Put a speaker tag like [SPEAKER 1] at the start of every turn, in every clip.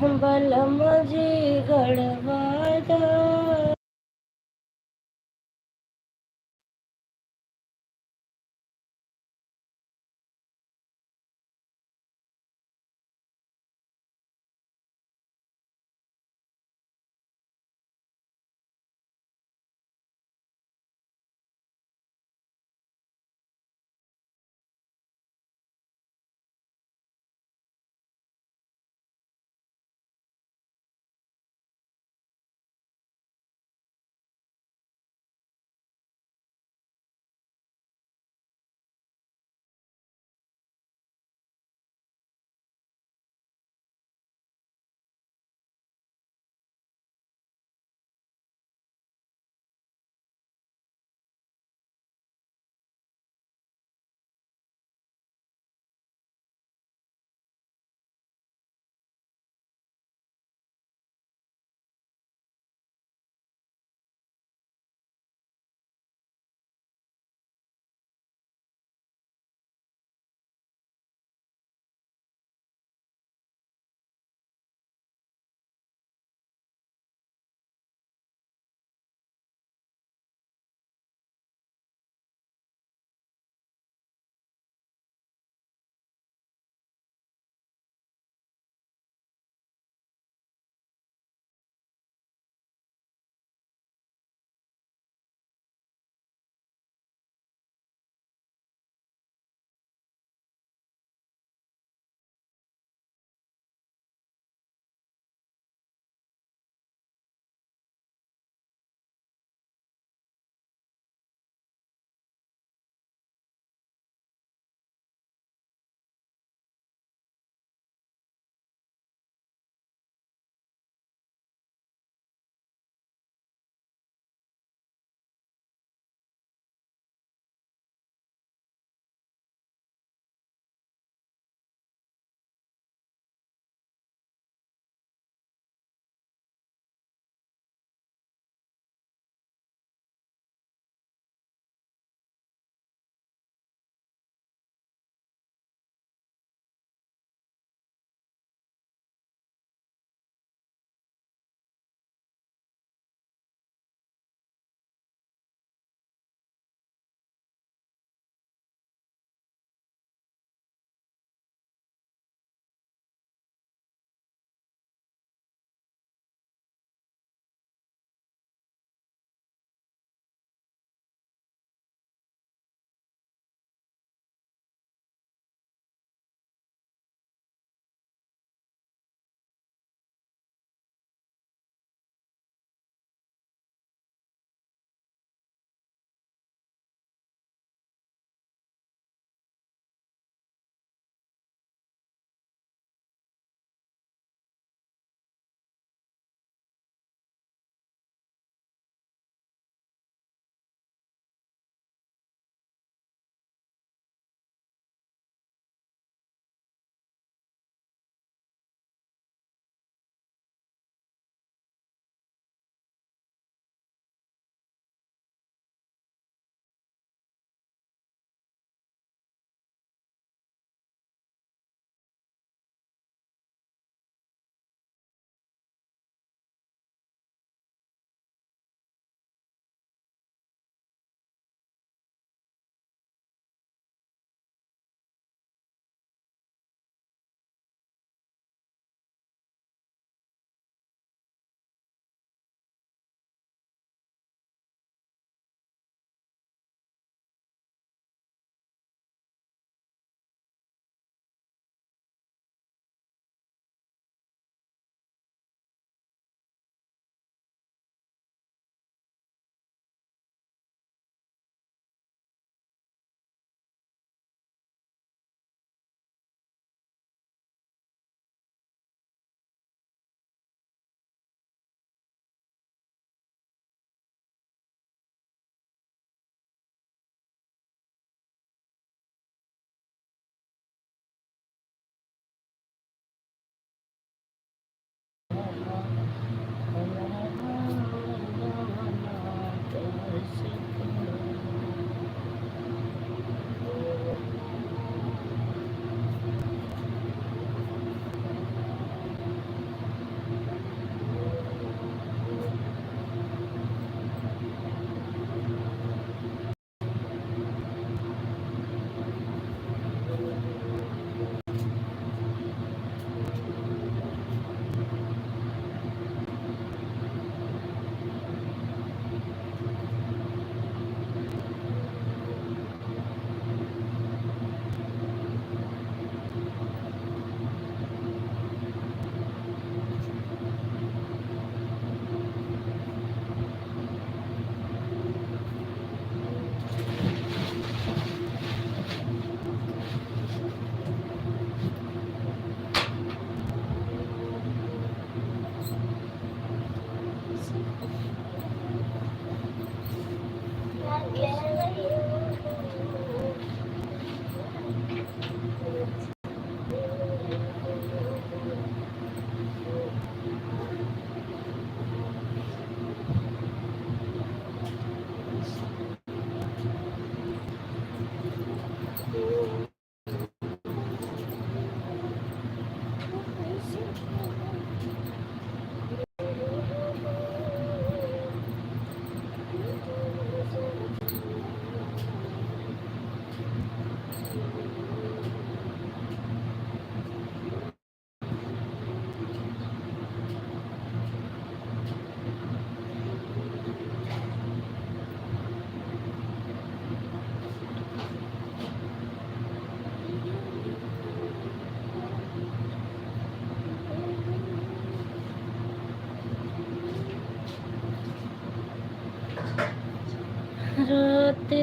[SPEAKER 1] बलम जी गढ़वा दा।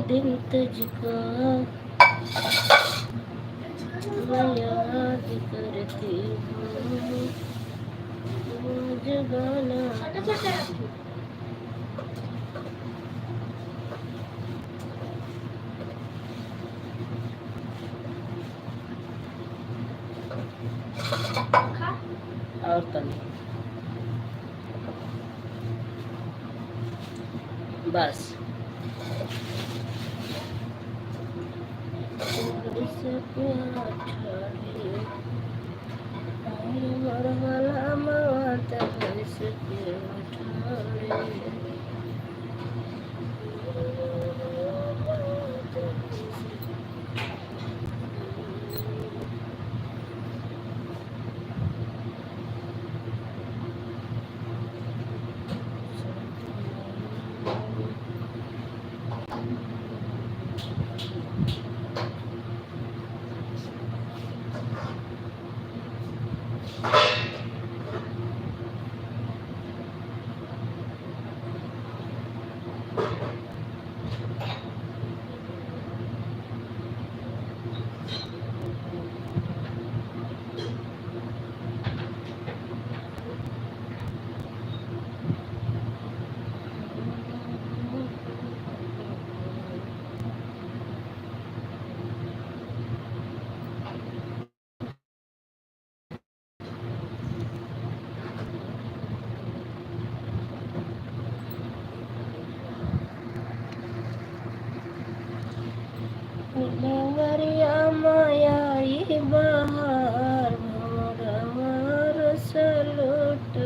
[SPEAKER 1] दिन तुझको मैं याद करती हूँ, मुझे गाना और तनी बस से प्यार ठाड़ी मरवाला माता से प्यार ठाड़ी नवरिया मायाई बहार भमर मार सलूट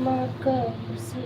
[SPEAKER 1] माँ कब से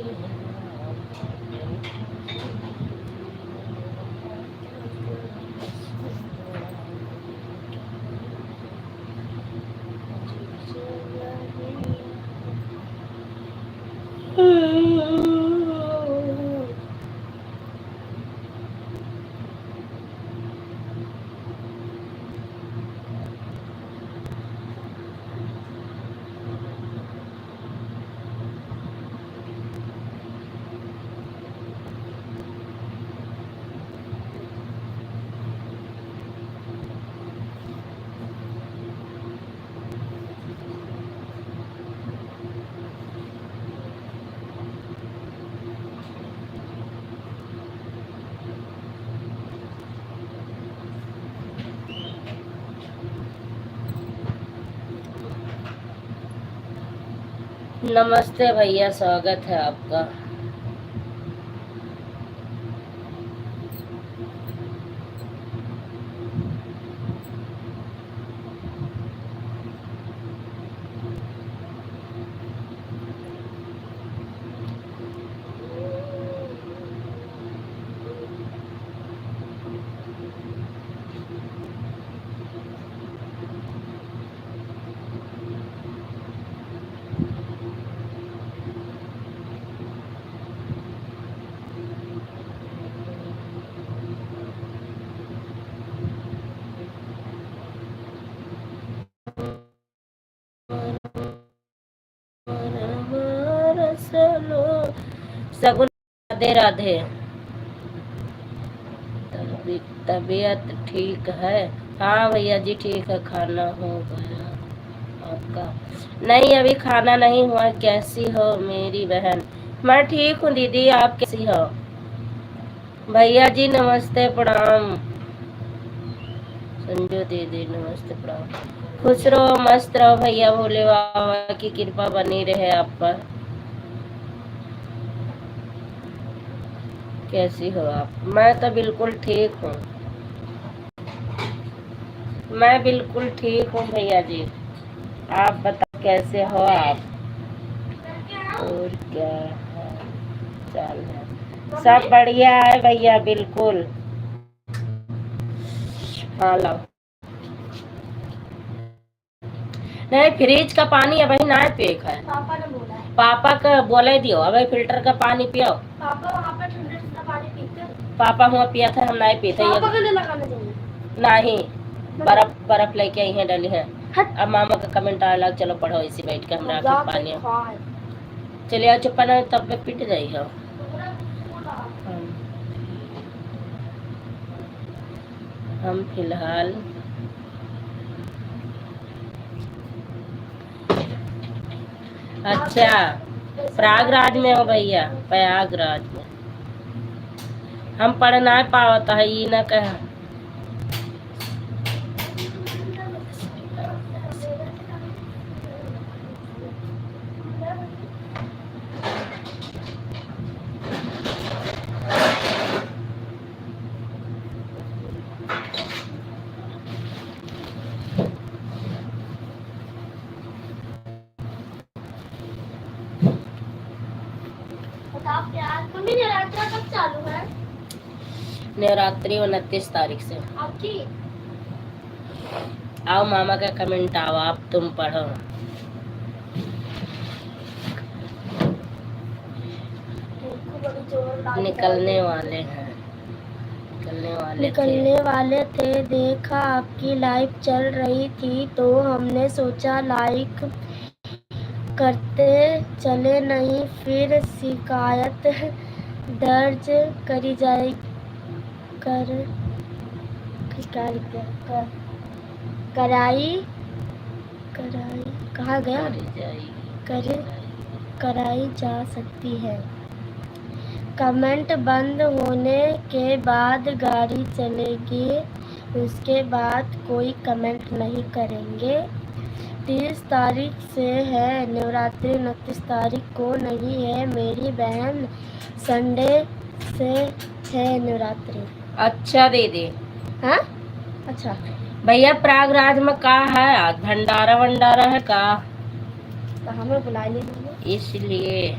[SPEAKER 1] नमस्ते भैया, स्वागत है आपका। सगुन, राधे राधे। तबीयत ठीक है? हाँ भैया जी ठीक है। खाना हो गया आपका? नहीं, अभी खाना नहीं हुआ। कैसी हो मेरी बहन? मैं ठीक हूँ दीदी, आप कैसी हो? भैया जी नमस्ते, प्रणाम। संजू दीदी नमस्ते, प्रणाम। खुश रहो, मस्त रहो भैया, भोले बाबा की कृपा बनी रहे आप पर। कैसी हो आप? मैं तो बिल्कुल ठीक हूँ। मैं बिल्कुल ठीक हूँ भैया जी। आप बताओ कैसे हो आप? और क्या है चाल है? सब बढ़िया है भैया, बिल्कुल। हाँ लाओ। नहीं, फ्रिज का पानी अभी ना पिए है। पापा ने बोला है। पापा का बोले दियो, अभी फिल्टर का पानी पियो। पापा वहाँ पे ठंडा पानी पीते। पापा वहाँ पिया था, हम नहीं पीते। पापा को लगाना चाहिए। नहीं, बर्फ बर्फ लेके आई है, डली है। अब मामा का कमेंट आ लग, चलो पढ़ो इसी बैठ के हमरा के पानी। चलिए आओ, चुप्पा ना तब पे पिट जाई हो। हम फिलहाल अच्छा प्रयागराज में हो भैया, प्रयागराज में। हम पढ़ ना पावत है, ये न कह। कब चालू है? नवरात्रि 29 तारीख से। आपकी आओ, मामा का कमेंट आओ, आप तुम पढ़ो। निकलने वाले हैं, निकलने वाले थे। देखा आपकी लाइव चल रही थी तो हमने सोचा लाइक करते चले, नहीं फिर शिकायत दर्ज करी जाए कराई कहा गया कराई जा सकती है। कमेंट बंद होने के बाद गाड़ी चलेगी, उसके बाद कोई कमेंट नहीं करेंगे। 30 तारीख से है नवरात्रि, 29 तारीख को नहीं है मेरी बहन, संडे से है नवरात्रि। अच्छा दीदी। हाँ अच्छा भैया, प्रयागराज में का है आज? भंडारा वंडारा है का? तो हमें बुला लीजिए, इसलिए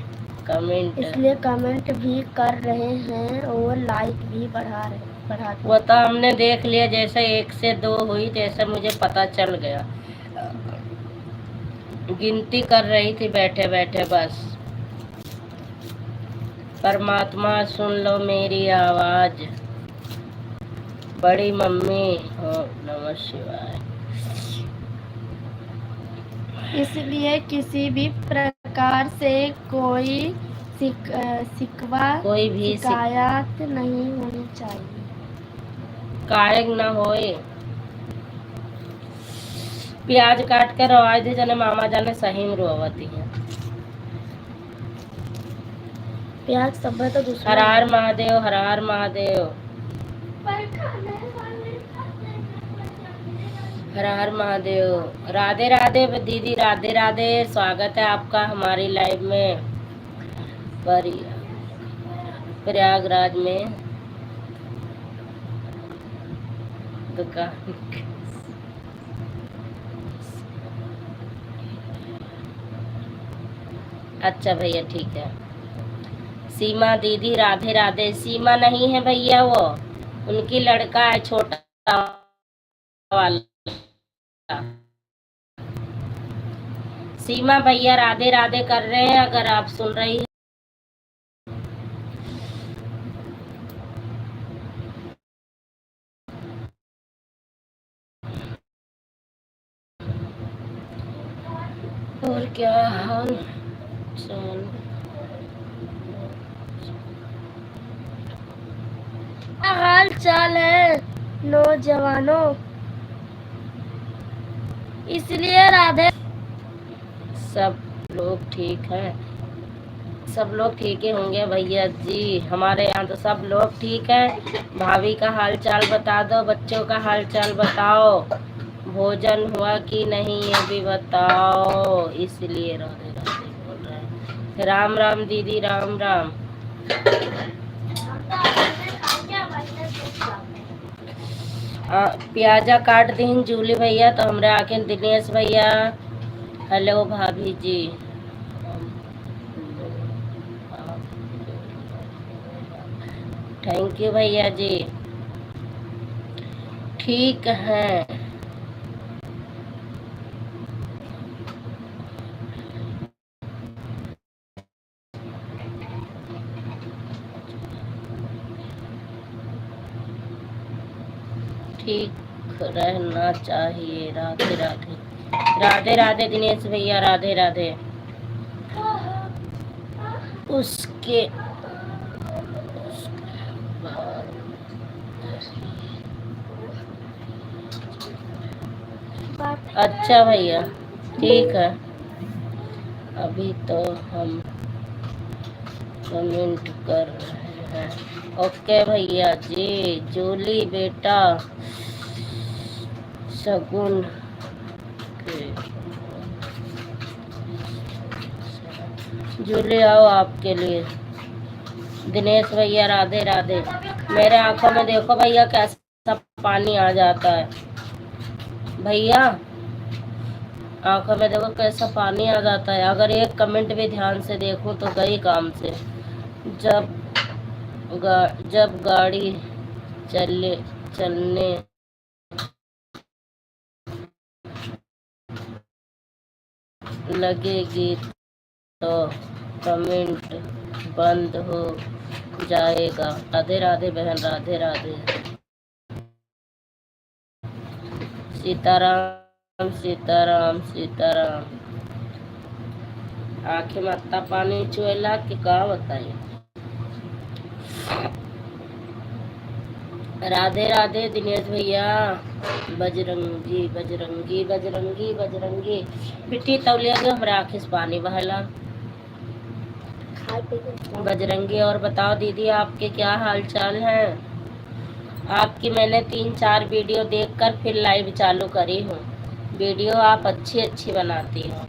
[SPEAKER 1] कमेंट भी कर रहे हैं और लाइक भी बढ़ा वो तो हमने देख लिया, जैसे 1 से 2 हुई जैसे मुझे पता चल गया। गिनती कर रही थी बैठे बैठे बस। परमात्मा सुन लो मेरी आवाज, बड़ी मम्मी हो। नमः शिवाय। इसलिए किसी भी प्रकार से कोई शिकवा, कोई भी शिकायत नहीं होनी चाहिए। कायक न होए। प्याज काट के रवाई दे, जाने मामा जाने सही में रोवती है। प्याज सब तो दूसरा। हर हर महादेव, हर हर महादेव।
[SPEAKER 2] हर हर महादेव। राधे राधे दीदी, राधे राधे। स्वागत है आपका हमारी लाइव में प्रयागराज में दुकान। अच्छा भैया ठीक है। सीमा दीदी राधे राधे। सीमा नहीं है भैया, वो उनकी लड़का है छोटा वाला। सीमा भैया राधे राधे कर रहे हैं, अगर आप सुन रही हैं। और क्या हाल चाल?
[SPEAKER 1] हाल चाल है नौजवानों, इसलिए राधे।
[SPEAKER 2] सब लोग ठीक है, सब लोग ठीक ही होंगे भैया जी। हमारे यहाँ तो सब लोग ठीक है। भाभी का हाल चाल बता दो, बच्चों का हाल चाल बताओ, भोजन हुआ कि नहीं ये भी बताओ। इसलिए राधे राधे बोल रहे हैं। राम राम दीदी, राम राम। प्याजा काट दीन जूली भैया, तो हमरे आके दिनेश भैया। हेलो भाभी जी। थैंक यू भैया जी। ठीक है। ठीक रहना चाहिए। राधे राधे। राधे राधे दिनेश भैया, राधे राधे। उसके अच्छा भैया ठीक है। अभी तो हम कमेंट कर रहे हैं। ओके भैया जी। जूली बेटा शगुन जूली आओ आपके लिए। दिनेश भैया राधे राधे। मेरे आंखों में देखो भैया कैसा पानी आ जाता है। भैया आंखों में देखो कैसा पानी आ जाता है। अगर एक कमेंट भी ध्यान से देखूं तो गई काम से। जब गाड़ी चलने लगेगी तो कमेंट बंद हो जाएगा। राधे राधे बहन, राधे राधे। सीताराम सीताराम सीताराम। आंखें में अत्ता पानी चुएला कि का बताइए। राधे राधे दिनेश भैया। बजरंगी बजरंगी बजरंगी बजरंगी। बिट्टी तौलिया जो हमारे आंखें से पानी बहला। बजरंगी। और बताओ दीदी आपके क्या हाल चाल है? आपकी मैंने 3-4 वीडियो देखकर फिर लाइव चालू करी हूँ। वीडियो आप अच्छी अच्छी बनाती हो।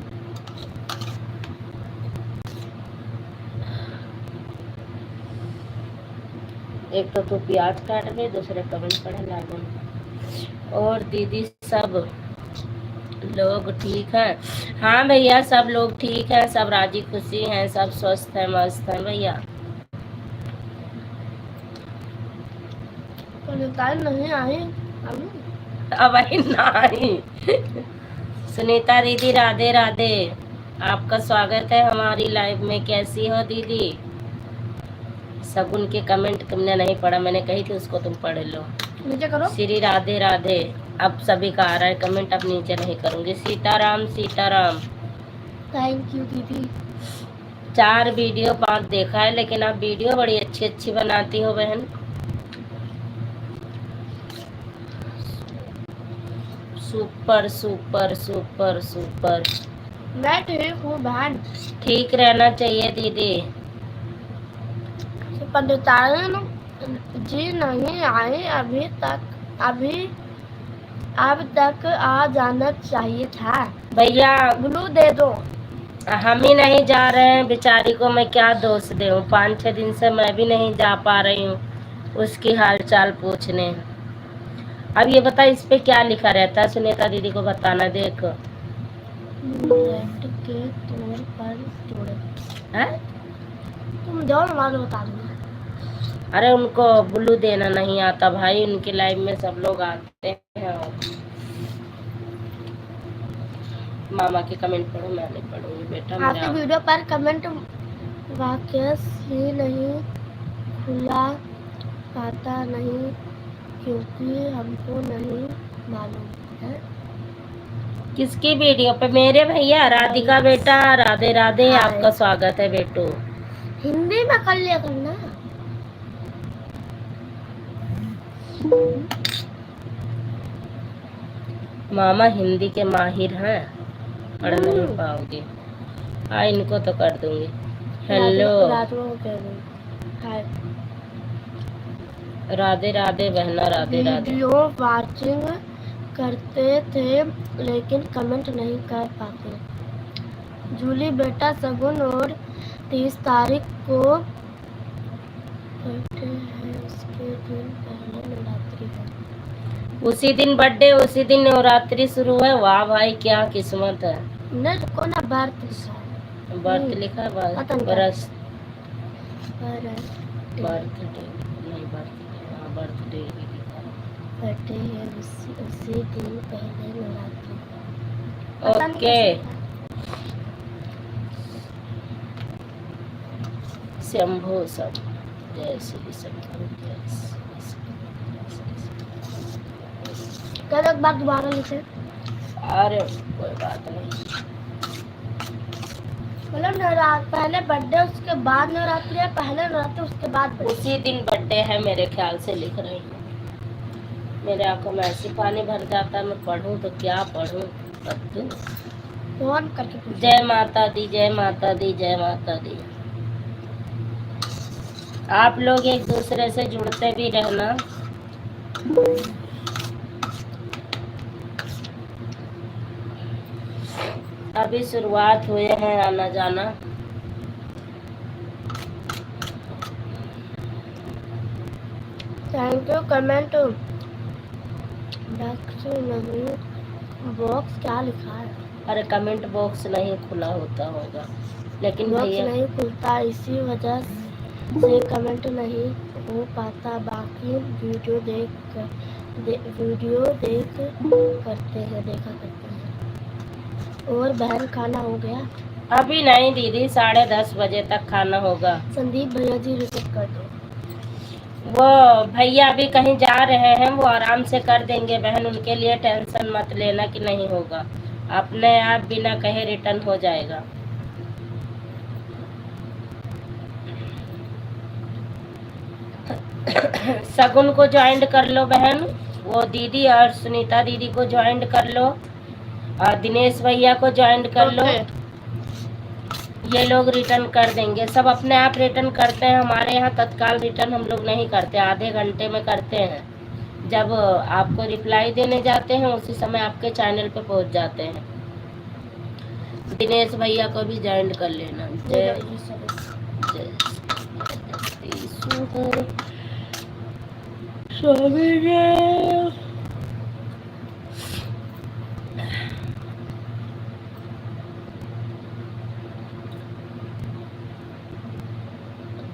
[SPEAKER 2] एक तो तू प्याज काट में, दूसरे कमेंट पढ़े लागन। और दीदी सब लोग ठीक है? हाँ भैया सब लोग ठीक है, सब राजी खुशी हैं, सब स्वस्थ है, मस्त है भैया। नहीं आई अब नहीं। सुनीता दीदी राधे राधे। आपका स्वागत है हमारी लाइव में। कैसी हो दीदी? शगुन के कमेंट तुमने नहीं पढ़ा, मैंने कही थी उसको तुम पढ़ लो। नीचे करो। श्री राधे राधे। अब सभी का आ रहा है कमेंट, अब नीचे नहीं करूंगी। सीताराम सीताराम। थैंक यू दीदी। 4 वीडियो 5 देखा है, लेकिन आप वीडियो बड़ी अच्छी अच्छी बनाती हो बहन। Super super super super. मैं ठीक हूँ बहन। ठीक रहना चाहिए दीदी। पंडितायन जी नहीं आए अभी तक।
[SPEAKER 1] अब तक आ जाना चाहिए था।
[SPEAKER 2] भैया
[SPEAKER 1] ब्लू दे दो।
[SPEAKER 2] हम ही नहीं जा रहे हैं, बेचारी को मैं क्या दोष दूं। 5-6 दिन से मैं भी नहीं जा पा रही हूँ उसकी हाल चाल पूछने। अब ये बता इस पे क्या लिखा रहता है, सुनीता दीदी को बताना। देख
[SPEAKER 1] रेड के तौर पर जोड़े।
[SPEAKER 2] है?
[SPEAKER 1] तुम जाओ ना, बाद में बता दूंगा।
[SPEAKER 2] अरे उनको ब्लू देना नहीं आता भाई, उनकी लाइफ में सब लोग आते हैं। मामा के कमेंट पढ़ो, मैं नहीं पढ़ूंगी बेटा।
[SPEAKER 1] आपकी वीडियो पर कमेंट वाक्य ही नहीं खुला पाता नहीं, क्योंकि हमको नहीं मालूम है।
[SPEAKER 2] किसकी वीडियो पे? मेरे भैया राधिका बेटा, राधे राधे, आपका स्वागत है बेटू।
[SPEAKER 1] हिंदी में कर लिया करना।
[SPEAKER 2] मामा हिंदी के माहिर हैं, पढ़ नहीं पाओगे। हाँ इनको तो कर दूंगी। हेलो
[SPEAKER 1] हाय
[SPEAKER 2] राधे राधे बहना, राधे राधे।
[SPEAKER 1] वीडियो वाचिंग करते थे लेकिन कमेंट नहीं कर पाते। जूली बेटा सगुन और 30 तारीख को बर्थडे है, उसके दिन पहले नवरात्रि है।
[SPEAKER 2] उसी दिन बर्थडे, उसी दिन नवरात्रि शुरू है। वाह भाई क्या किस्मत है।
[SPEAKER 1] न को ना बर्थ लिखा है।
[SPEAKER 2] बर्थ लिखा है,
[SPEAKER 1] पता नहीं
[SPEAKER 2] बरस
[SPEAKER 1] बर्थडे
[SPEAKER 2] नहीं, बर्थडे। हाँ बर्थडे ही लिखा है।
[SPEAKER 1] बर्थडे है, उसी दिन पहले नवरात्रि।
[SPEAKER 2] ओके शंभो सब, जय श्री शंभो, जय श्री।
[SPEAKER 1] कल एक बार दोबारा लिखे।
[SPEAKER 2] अरे कोई बात नहीं।
[SPEAKER 1] मतलब पहले बर्थडे उसके बाद नवरात्रि है, पहले नवरात्रि उसके बाद birthday।
[SPEAKER 2] उसी दिन बर्थडे है मेरे ख्याल से, लिख रही हूँ। मेरे आंखों में ऐसी पानी भर जाता है, मैं पढ़ूं तो क्या पढ़ूं।
[SPEAKER 1] फोन करके पूछ।
[SPEAKER 2] जय माता दी, जय माता दी, जय माता दी। आप लोग एक दूसरे से जुड़ते भी रहना। अभी शुरुआत हुए हैं आना जाना।
[SPEAKER 1] Thank you. कमेंट बॉक्स क्या लिखा है?
[SPEAKER 2] अरे कमेंट बॉक्स नहीं खुला होता होगा, लेकिन
[SPEAKER 1] बॉक्स
[SPEAKER 2] भैया
[SPEAKER 1] नहीं खुलता, इसी वजह से कमेंट नहीं हो पाता। बाकी वीडियो देख करते हैं, देखा करते हैं। और बहन खाना हो गया?
[SPEAKER 2] अभी नहीं दीदी, 10:30 बजे तक खाना होगा।
[SPEAKER 1] संदीप भैया जी रिपीट कर दो।
[SPEAKER 2] वो भैया अभी कहीं जा रहे हैं, वो आराम से कर देंगे बहन, उनके लिए टेंशन मत लेना कि नहीं होगा। अपने आप बिना कहे रिटर्न हो जाएगा। सगुन को ज्वाइन कर लो बहन, वो दीदी और सुनीता दीदी को ज्वाइन कर लो, और दिनेश भैया को ज्वाइन कर लो। ये लोग रिटर्न कर देंगे, सब अपने आप रिटर्न करते हैं। हमारे यहाँ तत्काल रिटर्न हम लोग नहीं करते, आधे घंटे में करते हैं। जब आपको रिप्लाई देने जाते हैं उसी समय आपके चैनल पे पहुंच जाते हैं। दिनेश भैया को भी ज्वाइन कर लेना। जय जय स्वामी जय।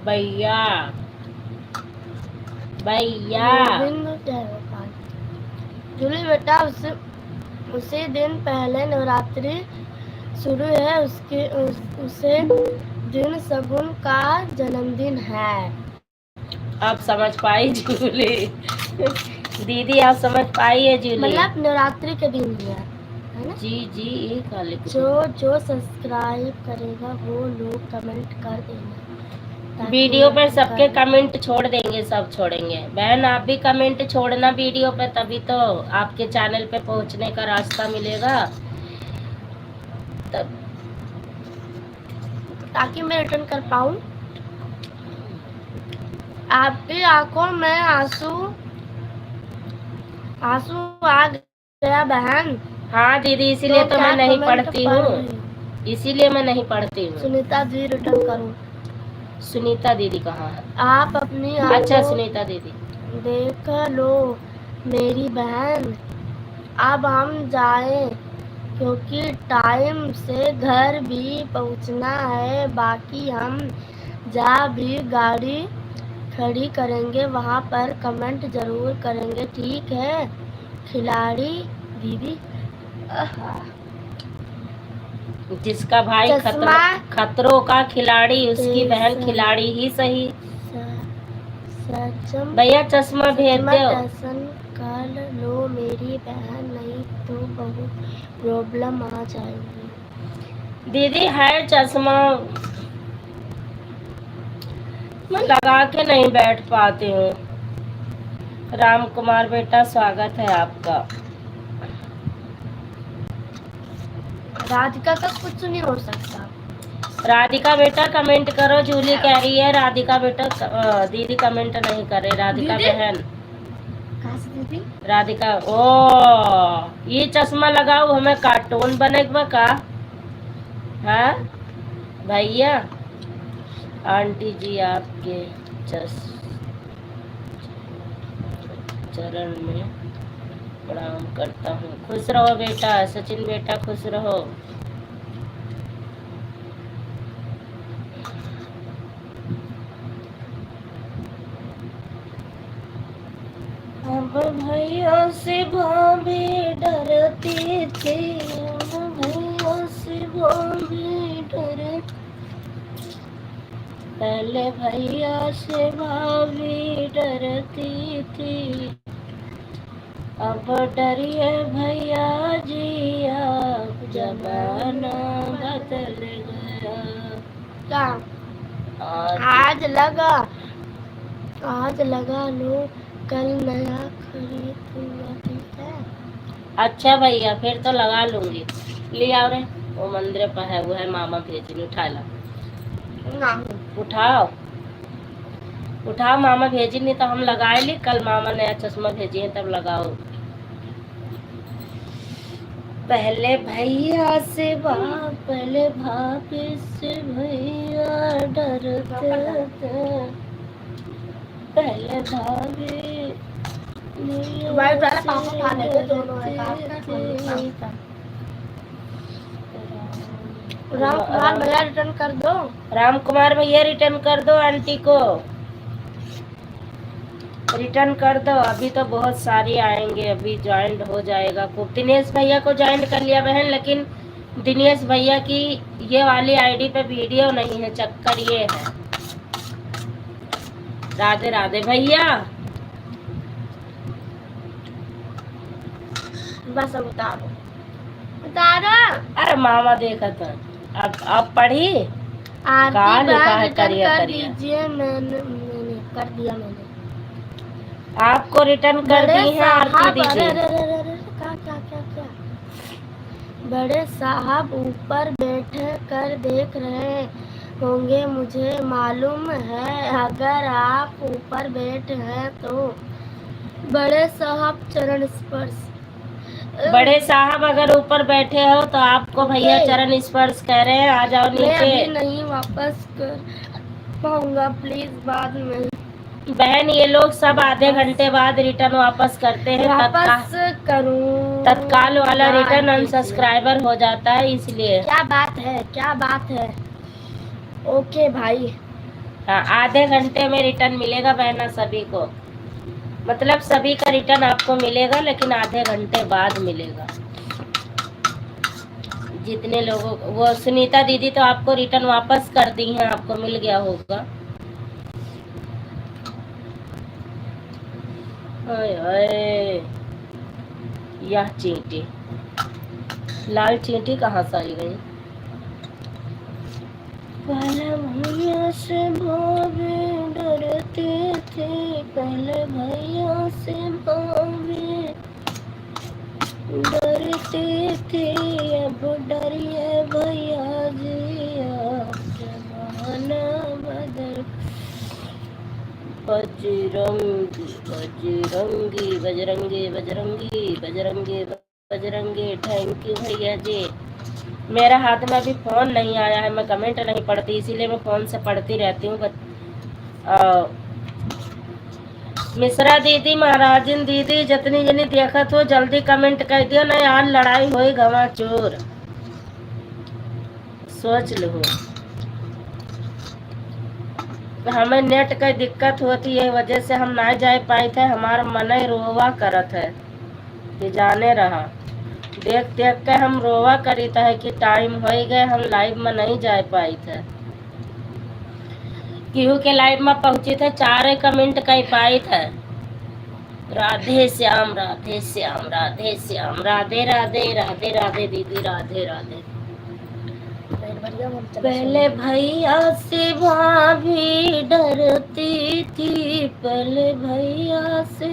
[SPEAKER 2] भैया भैया
[SPEAKER 1] जूली बेटा उसी दिन पहले नवरात्रि शुरू है, उसे दिन सगुन का जन्मदिन है।
[SPEAKER 2] आप समझ पाई जूली? दीदी आप समझ पाई है जूली?
[SPEAKER 1] मतलब नवरात्रि के दिन है ना?
[SPEAKER 2] जी जी
[SPEAKER 1] जो सब्सक्राइब करेगा वो लोग कमेंट कर देना।
[SPEAKER 2] वीडियो पर सबके कमेंट छोड़ देंगे, सब छोड़ेंगे। बहन आप भी कमेंट छोड़ना वीडियो पे, तभी तो आपके चैनल पे पहुंचने का रास्ता मिलेगा, तब
[SPEAKER 1] ताकि मैं रिटर्न कर पाऊँ। आपकी आंखों में आंसू आ गया बहन।
[SPEAKER 2] हाँ दीदी, इसीलिए तो
[SPEAKER 1] क्या
[SPEAKER 2] मैं नहीं
[SPEAKER 1] कमेंट
[SPEAKER 2] पढ़ती
[SPEAKER 1] पढ़
[SPEAKER 2] हूँ,
[SPEAKER 1] रही हो?
[SPEAKER 2] इसीलिए मैं नहीं पढ़ती हूँ।
[SPEAKER 1] सुनीता जी रिटर्न करो।
[SPEAKER 2] सुनीता दीदी कहाँ है?
[SPEAKER 1] आप अपनी आंखों
[SPEAKER 2] अच्छा सुनीता दीदी,
[SPEAKER 1] देख लो मेरी बहन। अब हम जाएं क्योंकि टाइम से घर भी पहुंचना है। बाकी हम जहाँ भी गाड़ी खड़ी करेंगे वहाँ पर कमेंट जरूर करेंगे, ठीक है खिलाड़ी दीदी।
[SPEAKER 2] जिसका भाई
[SPEAKER 1] चश्मा
[SPEAKER 2] खतरों का खिलाड़ी, उसकी बहन
[SPEAKER 1] टेंशन
[SPEAKER 2] खिलाड़ी ही सही।
[SPEAKER 1] सचम
[SPEAKER 2] भैया चश्मा भेज दो।
[SPEAKER 1] टेंशन कर लो मेरी बहन, नहीं तो बहुत प्रॉब्लम आ जाएगी।
[SPEAKER 2] दीदी है चश्मा, मैं लगा के नहीं बैठ पाती हूँ। राम कुमार बेटा स्वागत है आपका।
[SPEAKER 1] राधिका का कुछ नहीं हो सकता।
[SPEAKER 2] राधिका बेटा कमेंट करो, जूली कह रही है राधिका बेटा दीदी कमेंट नहीं कर रही। राधिका
[SPEAKER 1] दीदी?
[SPEAKER 2] बहन,
[SPEAKER 1] कहाँ से दीदी?
[SPEAKER 2] राधिका, ओ ये चश्मा लगाओ हमें कार्टून बनेगा का? हाँ भैया, आंटी जी आपके चरण में प्रणाम करता हूँ। खुश रहो बेटा, सचिन बेटा खुश रहो। अब भैया से भाभी डरती थी, अब भैया से भाभी डर, पहले भैया से भाभी डरती थी, अब डरिए भैया जी, अब जमाना बदल गया।
[SPEAKER 1] क्या? आज लगा लो, कल नया खरीदूंगा, ठीक है?
[SPEAKER 2] अच्छा भैया फिर तो लगा लूंगी। ले आओ रे, वो मंदिर पर है, वो है मामा भेजी, उठा ला। उठाओ उठाओ, मामा भेजी नहीं तो हम लगाए ली। कल मामा नया चश्मा भेजी है तब लगाओ। पहले भैया से पहले भाभी से भैया डरते थे, पहले भाभी
[SPEAKER 1] राम कुमार भैया रिटर्न कर दो।
[SPEAKER 2] राम कुमार भैया रिटर्न कर दो, आंटी को रिटर्न कर दो। अभी तो बहुत सारी आएंगे, अभी ज्वाइंट हो जाएगा खूब। दिनेश भैया को ज्वाइंट कर लिया बहन, लेकिन दिनेश भैया की ये वाली आईडी पे वीडियो नहीं है, चक्कर ये है। राधे राधे भैया,
[SPEAKER 1] बस अब उतारो।
[SPEAKER 2] अरे मामा देखा था। अब पढ़ी कहाँ लिखा है करिया
[SPEAKER 1] कर
[SPEAKER 2] करिया।
[SPEAKER 1] दीजिए, मैंने कर दिया। मैंने
[SPEAKER 2] आपको रिटर्न कर दी है आरती दीदी।
[SPEAKER 1] क्या? बड़े साहब ऊपर बैठे कर देख रहे होंगे, मुझे मालूम है। अगर आप ऊपर बैठे हैं तो बड़े साहब चरण स्पर्श।
[SPEAKER 2] बड़े साहब अगर ऊपर बैठे हो तो आपको भैया चरण स्पर्श कह रहे हैं, आ जाओ नीचे।
[SPEAKER 1] मैं अभी नहीं वापस कर पाऊंगा, प्लीज बाद में।
[SPEAKER 2] बहन ये लोग सब आधे घंटे बाद रिटर्न वापस करते हैं, तत्काल वाला रिटर्न अनसब्सक्राइबर हो जाता है, इसलिए।
[SPEAKER 1] क्या बात है? ओके भाई।
[SPEAKER 2] हाँ आधे घंटे में रिटर्न मिलेगा बहना सभी को, मतलब सभी का रिटर्न आपको मिलेगा, लेकिन आधे घंटे बाद मिलेगा जितने लोगों। वो सुनीता दीदी तो आपको रिटर्न वापस कर दी है, आपको मिल गया होगा। यह चींटी, लाल चींटी कहाँ से आई गई? पहले भैया से भाभी डरते थे, पहले भैया से भाभी डरते थे, अब डरिए भैया जी, अब जमाना बदल। बजरंगी बजरंगी बजरंगी बजरंगी बजरंगी बजरंगी, थैंक यू भैया जी। मेरा हाथ में अभी फ़ोन नहीं आया है, मैं कमेंट नहीं पढ़ती, इसीलिए मैं फ़ोन से पढ़ती रहती हूँ। मिश्रा दीदी, महाराजन दीदी, जितनी जनी देखत हो जल्दी कमेंट कर दियो, नहीं आज लड़ाई होई घमा चोर, सोच लो। हमें नेट का दिक्कत होती है, वजह से हम ना जा पाए थे, हमारा मन ही रोवा करत है कि जाने रहा, देख देख के हम रोवा करी था कि टाइम हो गए, हम लाइव में नहीं जा पाए थे। केहू के लाइव में पहुंचे थे, 4 कमेंट कर पाए थे। राधे श्याम, राधे श्याम, राधे श्याम, राधे राधे, राधे राधे दीदी, राधे राधे। पहले भैया से भाभी डरती थी, पहले भैया से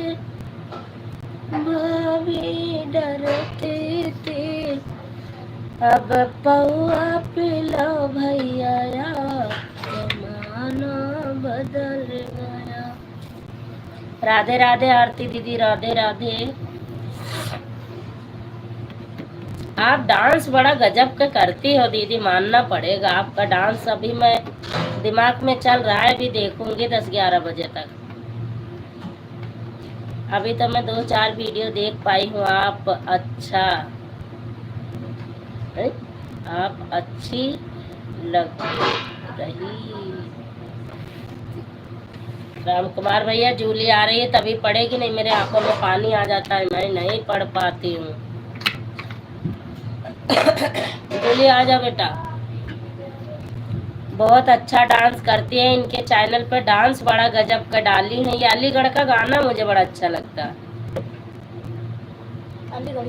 [SPEAKER 2] भाभी डरती थी, अब पौआ पिलो भैया, जमाना बदल गया। राधे राधे आरती दीदी, राधे राधे। आप डांस बड़ा गजब का करती हो दीदी, मानना पड़ेगा, आपका डांस अभी मैं दिमाग में चल रहा है, भी देखूंगी 10-11 बजे तक। अभी तो मैं 2-4 वीडियो देख पाई हूँ। आप अच्छा, आप अच्छी लग रही। राम कुमार भैया, जूली आ रही है तभी पढ़ेगी, नहीं मेरे आंखों में पानी आ जाता है, मैं नहीं पढ़ पाती हूँ। जूली आ जाओ बेटा। बहुत अच्छा डांस करती है, इनके चैनल पे डांस बड़ा गजब का डाली है। ये अलीगढ़ का गाना मुझे बड़ा अच्छा लगता है।
[SPEAKER 1] अलीगढ़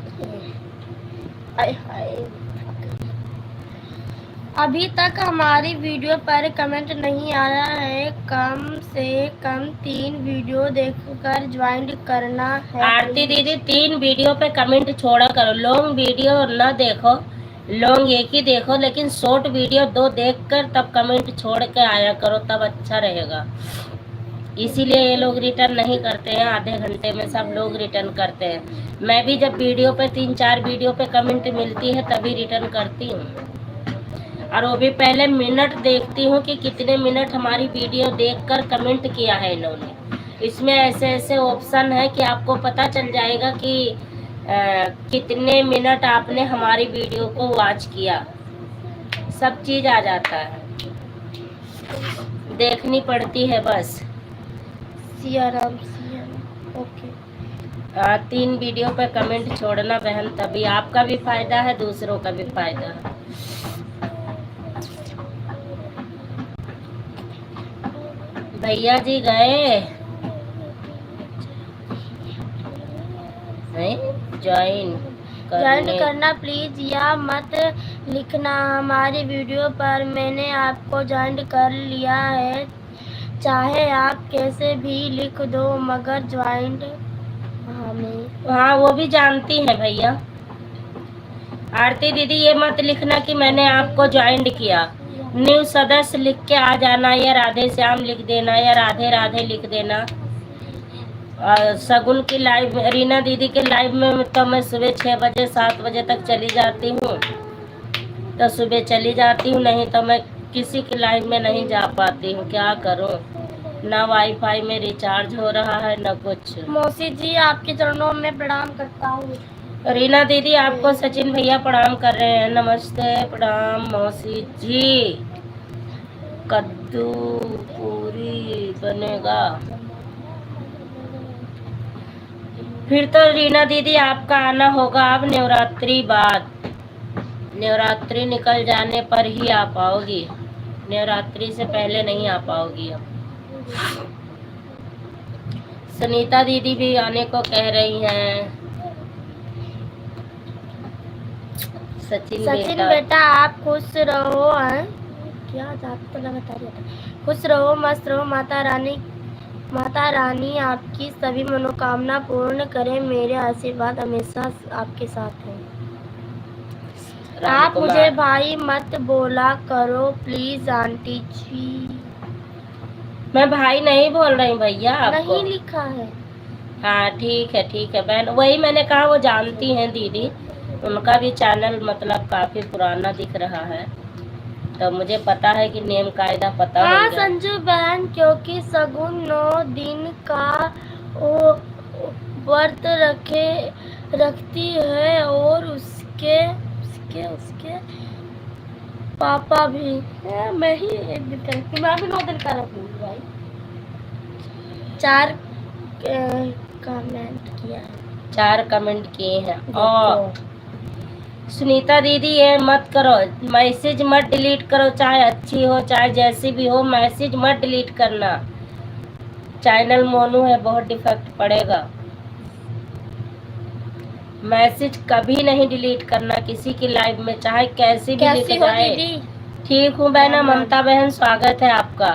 [SPEAKER 1] अभी तक हमारी वीडियो पर कमेंट नहीं आया है, कम से कम 3 वीडियो देखकर ज्वाइन करना है।
[SPEAKER 2] आरती दीदी, 3 वीडियो पे कमेंट छोड़ा करो, लॉन्ग वीडियो ना देखो, लॉन्ग एक ही देखो, लेकिन शॉर्ट वीडियो 2 देखकर तब कमेंट छोड़ के आया करो, तब अच्छा रहेगा। इसीलिए ये लोग रिटर्न नहीं करते हैं, आधे घंटे में सब लोग रिटर्न करते हैं। मैं भी जब वीडियो पे 3-4 वीडियो पे कमेंट मिलती है तभी रिटर्न करती हूँ, और वो भी पहले मिनट देखती हूँ कि कितने मिनट हमारी वीडियो देखकर कमेंट किया है इन्होंने। इसमें ऐसे ऐसे ऑप्शन है कि आपको पता चल जाएगा कि कितने मिनट आपने हमारी वीडियो को वॉच किया, सब चीज़ आ जाता है, देखनी पड़ती है बस।
[SPEAKER 1] सियाराम, ओके।
[SPEAKER 2] 3 वीडियो पे कमेंट छोड़ना बहन, तभी आपका भी फायदा है, दूसरों का भी फायदा है। भैया जी गए ज्वाइन
[SPEAKER 1] करना प्लीज, या मत लिखना हमारी वीडियो पर मैंने आपको ज्वाइन कर लिया है, चाहे आप कैसे भी लिख दो, मगर ज्वाइन हमें।
[SPEAKER 2] हाँ, वो भी जानती है भैया। आरती दीदी, ये मत लिखना कि मैंने आपको ज्वाइन किया, न्यू सदस्य लिख के आ जाना, या राधे श्याम लिख देना, या राधे राधे लिख देना। सगुन की लाइव, रीना दीदी के लाइव में तो मैं सुबह 6 बजे 7 बजे तक चली जाती हूँ, तो सुबह चली जाती हूँ, नहीं तो मैं किसी की लाइव में नहीं जा पाती हूँ, क्या करूँ, ना वाईफाई में रिचार्ज हो रहा है ना कुछ।
[SPEAKER 1] मौसी जी, आपके चरणों में प्रणाम करता हूँ।
[SPEAKER 2] रीना दीदी, आपको सचिन भैया प्रणाम कर रहे हैं, नमस्ते, प्रणाम मौसी जी। कद्दू पूरी बनेगा फिर तो रीना दीदी आपका आना होगा अब नवरात्रि बाद, नवरात्रि निकल जाने पर ही आ पाओगी, नवरात्रि से पहले नहीं आ पाओगी अब। सुनीता दीदी भी आने को कह रही हैं। सचिन
[SPEAKER 1] बेटा आप खुश रहो, क्या आपको लगातार खुश रहो, मस्त रहो, माता रानी आपकी सभी मनोकामना पूर्ण करे, मेरे आशीर्वाद हमेशा आपके साथ है। आप मुझे भाई मत बोला करो प्लीज आंटी जी।
[SPEAKER 2] मैं भाई नहीं बोल रही भैया, आपको
[SPEAKER 1] नहीं लिखा है।
[SPEAKER 2] हाँ ठीक है बहन, वही मैंने कहा, वो जानती हैं दीदी, उनका भी चैनल मतलब काफी पुराना दिख रहा है, तो मुझे पता है कि नियम कायदा पता
[SPEAKER 1] हाँ
[SPEAKER 2] होगा।
[SPEAKER 1] संजू बहन, क्योंकि शगुन 9 दिन का वो व्रत रखती है, और उसके उसके उसके पापा भी। मैं ही 1 दिन का रखती हूँ, मैं भी 9 दिन का रखूंगी भाई। 4 कमेंट किया है,
[SPEAKER 2] 4 कमेंट किए हैं।
[SPEAKER 1] देखो।
[SPEAKER 2] और सुनीता दीदी ये मत करो, मैसेज मत डिलीट करो, चाहे अच्छी हो चाहे जैसी भी हो, मैसेज मत डिलीट करना। चैनल मोनू है, बहुत डिफेक्ट पड़ेगा। मैसेज कभी नहीं डिलीट करना किसी की लाइव में, चाहे कैसी भी लिख
[SPEAKER 1] कैसी हो
[SPEAKER 2] जाए।
[SPEAKER 1] दीदी?
[SPEAKER 2] ठीक हूँ बहना।
[SPEAKER 1] राम राम।
[SPEAKER 2] ममता बहन स्वागत है आपका।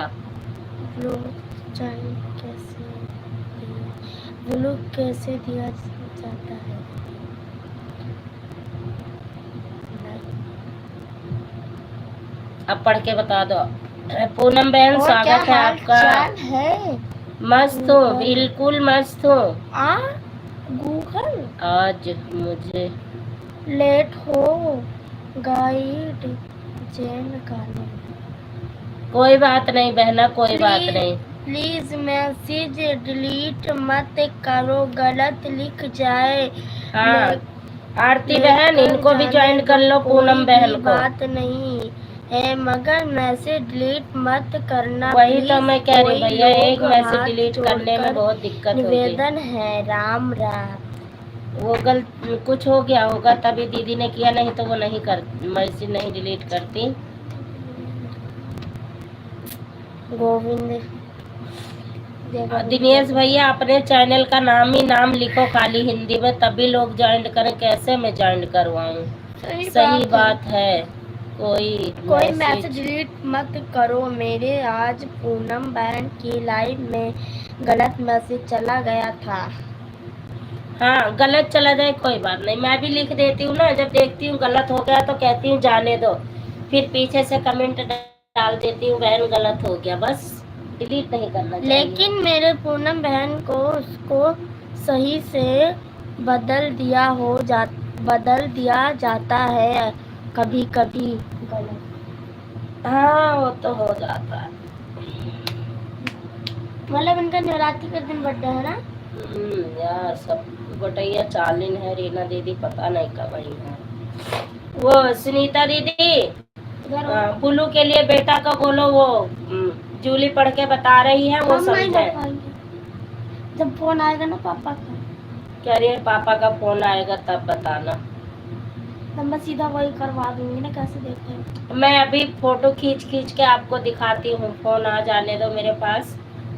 [SPEAKER 1] ब्लू कैसे दिया जाता है?
[SPEAKER 2] अब पढ़ के बता दो। पूनम बहन
[SPEAKER 1] और
[SPEAKER 2] स्वागत है
[SPEAKER 1] क्या हाल
[SPEAKER 2] आपका।
[SPEAKER 1] चाल है?
[SPEAKER 2] मस्त हूँ, बिल्कुल मस्त हूँ।
[SPEAKER 1] गूगल
[SPEAKER 2] आज मुझे
[SPEAKER 1] लेट हो गाइड जैन काले।
[SPEAKER 2] कोई बात नहीं बहना, कोई बात नहीं।
[SPEAKER 1] प्लीज मैसेज डिलीट मत करो, गलत लिख जाए।
[SPEAKER 2] हाँ आरती
[SPEAKER 1] लेकर
[SPEAKER 2] बहन, इनको भी
[SPEAKER 1] जाने
[SPEAKER 2] ज्वाइन कर
[SPEAKER 1] दो,
[SPEAKER 2] लो,
[SPEAKER 1] कोई
[SPEAKER 2] पूनम बहन
[SPEAKER 1] भी
[SPEAKER 2] को।
[SPEAKER 1] बात नहीं है, मगर मैसेज डिलीट मत करना
[SPEAKER 2] वही
[SPEAKER 1] प्लीज।
[SPEAKER 2] तो मैं कह रही हूँ
[SPEAKER 1] कोई
[SPEAKER 2] भैया, एक
[SPEAKER 1] लोग
[SPEAKER 2] मैसेज
[SPEAKER 1] हाथ
[SPEAKER 2] डिलीट करने में
[SPEAKER 1] जोड़कर
[SPEAKER 2] बहुत दिक्कत होगी।
[SPEAKER 1] निवेदन है। राम राम।
[SPEAKER 2] वो कुछ हो गया होगा तभी दीदी ने किया, नहीं तो वो नहीं कर, मैसेज नहीं डिलीट करती।
[SPEAKER 1] गोविंद
[SPEAKER 2] दिनेश भैया अपने चैनल का नाम ही नाम लिखो खाली हिंदी में, तभी लोग ज्वाइन करें। कैसे मैं ज्वाइन करवाऊँ? सही बात है। कोई
[SPEAKER 1] मैसेज डिलीट मत करो मेरे। आज पूनम बहन की लाइव में गलत मैसेज चला गया था।
[SPEAKER 2] हाँ गलत चला जाए कोई बात नहीं, मैं भी लिख देती हूँ ना, जब देखती हूँ गलत हो गया तो कहती हूँ जाने दो, फिर पीछे से कमेंट डाल देती हूँ बहन गलत हो गया, बस डिलीट नहीं करना चाहिए।
[SPEAKER 1] लेकिन मेरे पूनम बहन को उसको सही से बदल दिया जाता है कभी कभी गलत।
[SPEAKER 2] हाँ वो तो हो जाता है।
[SPEAKER 1] मतलब इनका नवरात्रि के दिन बर्थडे है ना?
[SPEAKER 2] यार सब गोटैया चालिन है, रीना दीदी पता नहीं कब आई है। वो सुनीता दीदी बुलू के लिए बेटा का बोलो, वो जूली पढ़ के बता रही है, वो
[SPEAKER 1] हम नहीं
[SPEAKER 2] समझे।
[SPEAKER 1] बता पाएंगे। जब फोन आएगा ना पापा का,
[SPEAKER 2] कह रही है पापा का फोन आएगा तब बताना।
[SPEAKER 1] तो मैं सीधा वही करवा दूंगी ना, कैसे देखते हैं।
[SPEAKER 2] मैं अभी फोटो खींच खींच के आपको दिखाती हूँ, फोन आ जाने दो मेरे पास,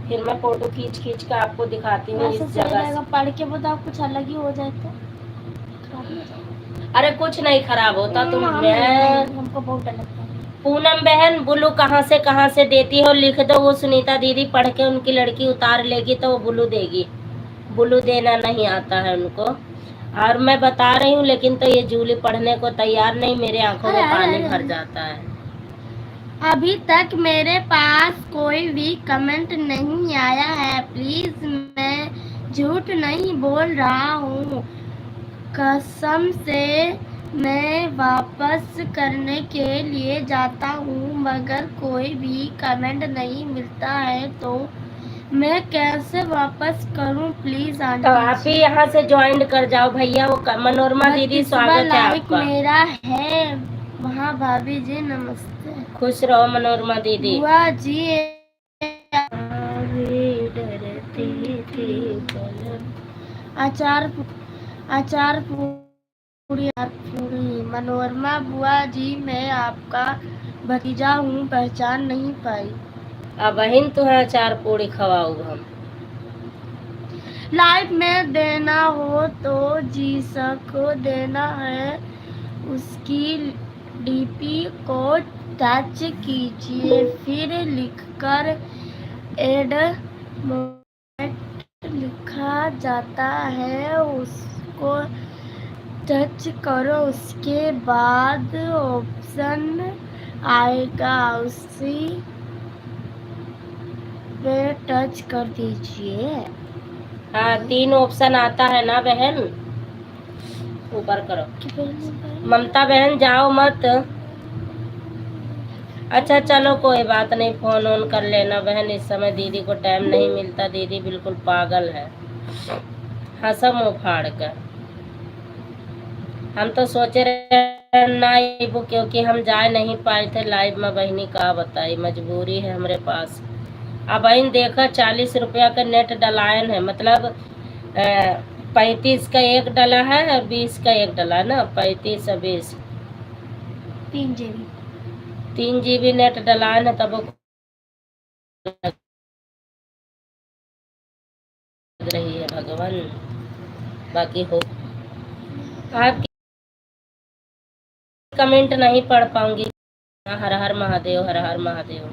[SPEAKER 2] फिर मैं फोटो खींच खींच के आपको दिखाती हूँ इस जगह से।
[SPEAKER 1] पढ़ के बताओ, कुछ अलग ही हो जाए तो खराब नहीं हो जाएगा।
[SPEAKER 2] अरे कुछ नहीं खराब होता। तुम
[SPEAKER 1] हमको बहुत डर लगता है।
[SPEAKER 2] पूनम बहन बुलू कहाँ से देती हो, लिख दो, वो सुनीता दीदी पढ़ के उनकी लड़की उतार लेगी तो वो बुलू देगी। बुलू देना नहीं आता है उनको। और मैं बता रही हूँ, लेकिन तो ये जूली पढ़ने को तैयार नहीं, मेरे आंखों में पानी भर जाता है।
[SPEAKER 1] अभी तक मेरे पास कोई भी कमेंट नहीं आया है, प्लीज। मैं झूठ नहीं बोल रहा हूँ, कसम से। मैं वापस करने के लिए जाता हूँ, मगर कोई भी कमेंट नहीं मिलता है, तो मैं कैसे वापस करूँ? Please aunty.
[SPEAKER 2] तो आप ही यहाँ से ज्वाइन कर जाओ भैया। वो मनोरमा दीदी स्वागत है आपका।
[SPEAKER 1] मेरा है वहाँ। भाभी जी नमस्ते।
[SPEAKER 2] खुश रहो मनोरमा दीदी।
[SPEAKER 1] बुआ जी अचार पूरी। मनोरमा बुआ जी, मैं आपका भतीजा हूँ, पहचान नहीं पाई।
[SPEAKER 2] अब बहन तुम्हें अचार पूरी खवाऊ हम।
[SPEAKER 1] लाइव में देना हो तो जीसा को देना है, उसकी डीपी को टच कीजिए, फिर लिखकर एड लिखा जाता है, उसको टच करो, उसके बाद ऑप्शन आएगा, उसी पे टच कर दीजिए।
[SPEAKER 2] हाँ 3 ऑप्शन आता है ना बहन। ऊपर करो। ममता बहन जाओ मत। अच्छा चलो कोई बात नहीं, फोन ऑन कर लेना बहन। इस समय दीदी को टाइम नहीं मिलता, दीदी बिल्कुल पागल है, हंसा मुँह फाड़ कर। हम तो सोचे रहे लाइव, क्योंकि हम जा नहीं पाए थे लाइव में बहनी, का बताई मजबूरी है हमारे पास। अब बहन देखा 40 रुपया का नेट डलायन है, मतलब 35 का एक डला है और 20 का एक डला है ना, 35 और 20 3 GB नेट डलायन है, तब लग रही है भगवान। बाकी हो आपकी कमेंट नहीं पढ़ पाऊंगी। हर हर महादेव, हर हर महादेव।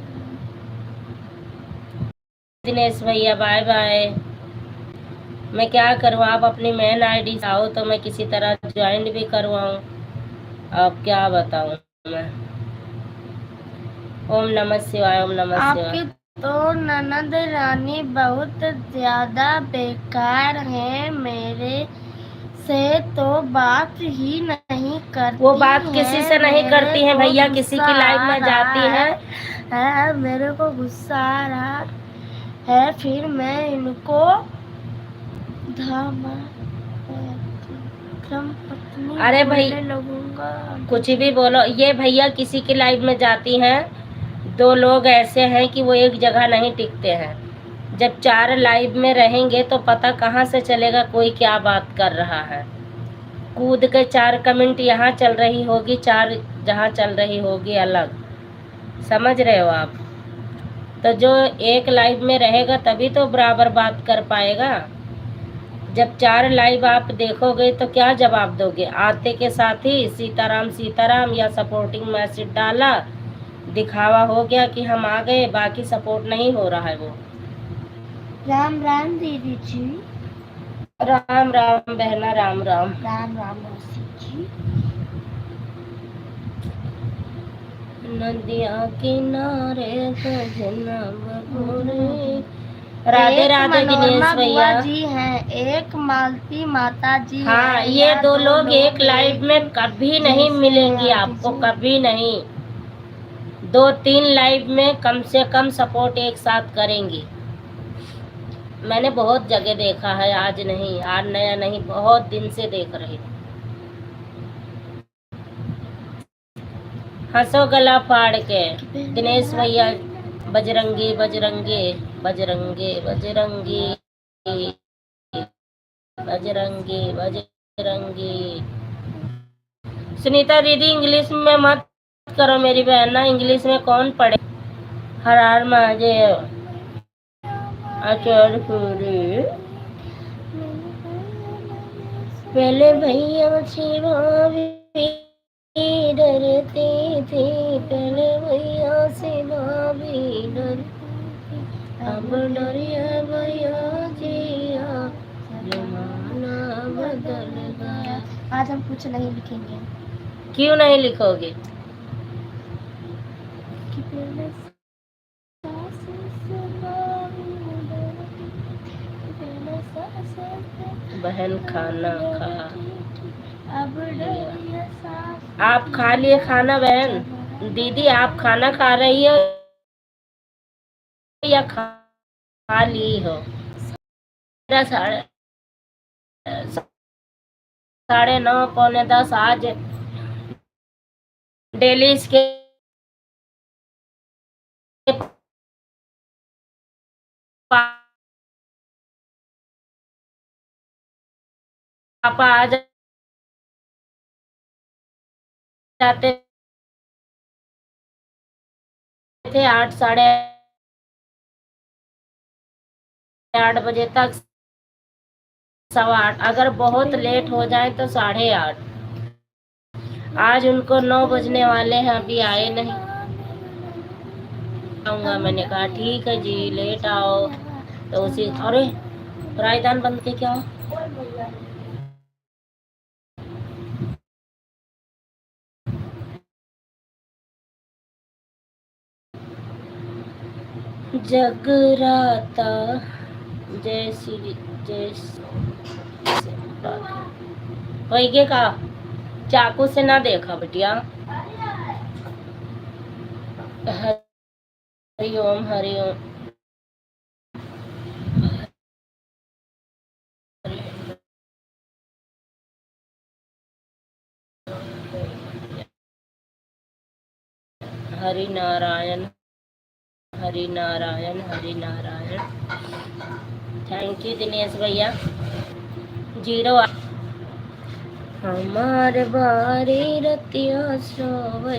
[SPEAKER 2] दिनेश भैया बाय बाय। मैं क्या करूँ, आप अपनी मेन आईडी आओ तो मैं किसी तरह ज्वाइन भी करवाऊँ, अब क्या बताऊँ मैं। ओम नमः शिवाय, ओम नमः शिवाय।
[SPEAKER 1] आपकी तो ननद रानी बहुत ज्यादा बेकार है, मेरे से तो बात ही नहीं करती।
[SPEAKER 2] वो बात किसी से नहीं करती हैं भैया, किसी की लाइव में जाती
[SPEAKER 1] है। मेरे को गुस्सा आ रहा है, फिर मैं इनको
[SPEAKER 2] अरे भाई
[SPEAKER 1] लगूंगा।
[SPEAKER 2] कुछ भी बोलो, ये भैया किसी की लाइव में जाती हैं। 2 लोग ऐसे हैं कि वो एक जगह नहीं टिकते हैं। जब 4 लाइव में रहेंगे तो पता कहाँ से चलेगा कोई क्या बात कर रहा है। कूद के 4 कमेंट यहाँ चल रही होगी, 4 जहाँ चल रही होगी अलग, समझ रहे हो आप। तो जो एक लाइव में रहेगा तभी तो बराबर बात कर पाएगा। जब 4 लाइव आप देखोगे तो क्या जवाब दोगे? आते के साथ ही सीताराम सीताराम या सपोर्टिंग मैसेज डाला, दिखावा हो गया कि हम आ गए, बाकी सपोर्ट नहीं हो रहा है वो।
[SPEAKER 1] राम राम दीदी जी।
[SPEAKER 2] राम राम बहना, राम राम।
[SPEAKER 1] राम राम मौसी जी।
[SPEAKER 2] नदिया किनारे सजना बबूरे। राधे राधे दिनेश भैया
[SPEAKER 1] जी हैं, एक मालती माता जी।
[SPEAKER 2] हाँ, ये 2 लोग एक लाइव में कभी नहीं मिलेंगी आपको, कभी नहीं। 2-3 लाइव में कम से कम सपोर्ट एक साथ करेंगी। मैंने बहुत जगह देखा है, आज नहीं, आज नया नहीं, बहुत दिन से देख रही। हंसो गला फाड़ के। दिनेश भैया बजरंगी बजरंगी बजरंगी बजरंगी बजरंगी बजरंगी। सुनीता दीदी इंग्लिश में मत करो मेरी बहन ना, इंग्लिश में कौन पढ़े। हर हर महादेव। अचर पूरी पहले भैया से भाभी डरती थी, पहले भैया से भाभी डरती, अब डरिए भैया जिया, जमाना बदल गया।
[SPEAKER 1] आज हम कुछ नहीं लिखेंगे।
[SPEAKER 2] क्यों नहीं लिखोगे? बहन खाना खा, आप खा लिए खाना बहन? दीदी आप खाना खा रही हो या खा ली हो? 9:30 पौने 10 आज डेली इसके पापा आ जाते थे 8 साढ़े 8 बजे तक, 8:15, अगर बहुत लेट हो जाए तो 8:30। आज उनको 9 बजने वाले हैं, अभी आए नहीं। आऊंगा, मैंने कहा ठीक है जी, लेट आओ। तो उसी, अरे रायदान बंद के क्या जगराता। जय श्री जय होइगे का चाकू से ना देखा बिटिया। हरि ओम हरि ओम। हरि नारायण हरि नारायण हरि नारायण। थैंक यू दिनेश भैया। 0 हमारे बारी रतिया सोवे